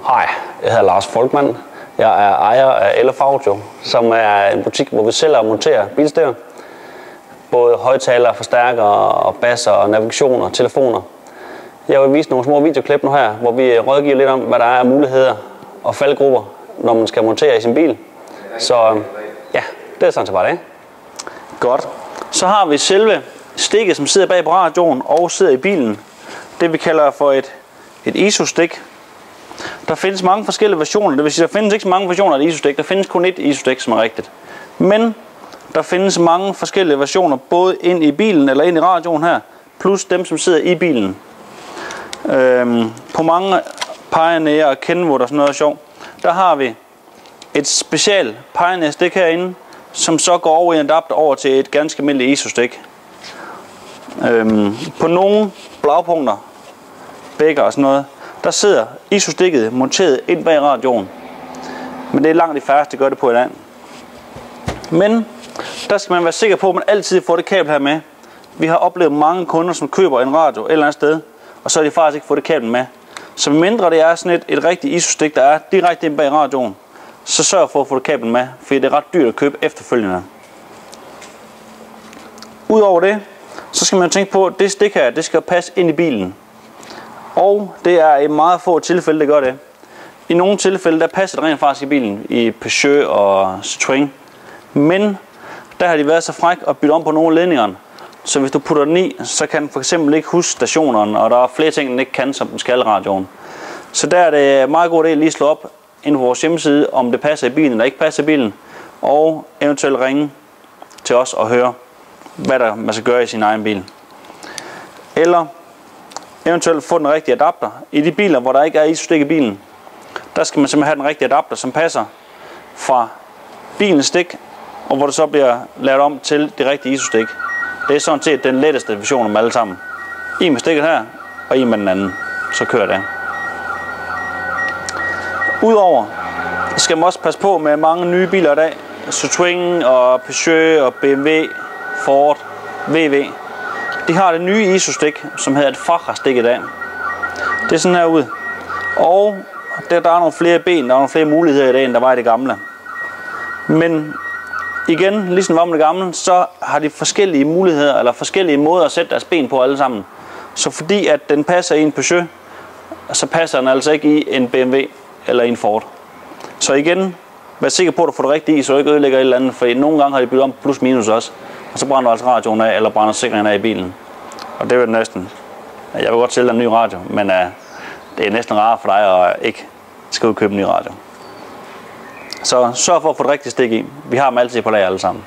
Hej, jeg hedder Lars Folkmann. Jeg er ejer af LF Audio, som er en butik, hvor vi sælger og monterer bilstænger. Både højtalere, forstærkere, basser og navigation og telefoner. Jeg vil vise nogle små videoklip nu her, hvor vi rådgiver lidt om, hvad der er af muligheder og faldgrupper, når man skal montere i sin bil. Så ja, det er sådan set bare det. Godt. Så har vi selve stikket, som sidder bag på radioen og sidder i bilen. Det vi kalder for et ISO-stik. Der findes mange forskellige versioner. Det vil sige, der findes ikke så mange versioner af et ISO-stik. Der findes kun et ISO-stik, som er rigtigt. Men der findes mange forskellige versioner, både ind i bilen eller ind i radioen her, plus dem, som sidder i bilen. På mange Pioneer og Kenwood og sådan noget sjov, der har vi et special Pioneer-stik herinde, som så går over i en adapter over til et ganske almindeligt ISO-stik. På nogle blagpunkter, bækker og sådan noget, der sidder ISO-stikket monteret ind bag radioen. Men det er langt de færreste, der gør det på i dag. Men der skal man være sikker på, at man altid får det kabel her med. Vi har oplevet mange kunder, som køber en radio et eller andet sted, og så har de faktisk ikke fået det kabel med. Så mindre det er sådan et rigtigt ISO-stik, der er direkte ind bag radioen, så sørg for at få det kabel med, for det er ret dyrt at købe efterfølgende. Udover det, så skal man tænke på, at det stik her, det skal passe ind i bilen. Og det er i meget få tilfælde, det gør det. I nogle tilfælde, der passer det rent faktisk i bilen, i Peugeot og Citroën. Men der har de været så fræk at bytte om på nogle ledninger. Så hvis du putter den i, så kan den for eksempel ikke huske stationerne, og der er flere ting, den ikke kan, som den skal radioen. Så der er det meget god idé at lige slå op inde på vores hjemmeside, om det passer i bilen eller ikke passer i bilen, og eventuelt ringe til os og høre, hvad man skal gøre i sin egen bil. Eller eventuelt få den rigtige adapter. I de biler, hvor der ikke er ISO-stik i bilen, der skal man simpelthen have den rigtige adapter, som passer fra bilens stik, og hvor det så bliver lavet om til det rigtige ISO-stik. Det er sådan set den letteste version af dem alle sammen. I med stikket her, og I med den anden. Så kører det. Udover skal man også passe på med mange nye biler i dag. Citroën og Peugeot og BMW, Ford, VW. De har det nye ISO-stik, som hedder et Facher-stik i dag. Det er sådan her ud. Og der er nogle flere ben, der er nogle flere muligheder i dag, end der var i det gamle. Men igen, ligesom var med det gamle, så har de forskellige muligheder, eller forskellige måder at sætte deres ben på alle sammen. Så fordi at den passer i en Peugeot, så passer den altså ikke i en BMW eller i en Ford. Så igen, vær sikker på, at du får det rigtigt i, så du ikke ødelægger et eller andet, for nogle gange har de byttet om plus minus også. Og så brænder du altså radioen af, eller brænder sikringen af i bilen. Og det er jo næsten, jeg vil godt sælge dig en ny radio, men det er næsten rart for dig at ikke skal ud og købe en ny radio. Så sørg for at få det rigtige stik i. Vi har dem altid på lager alle sammen.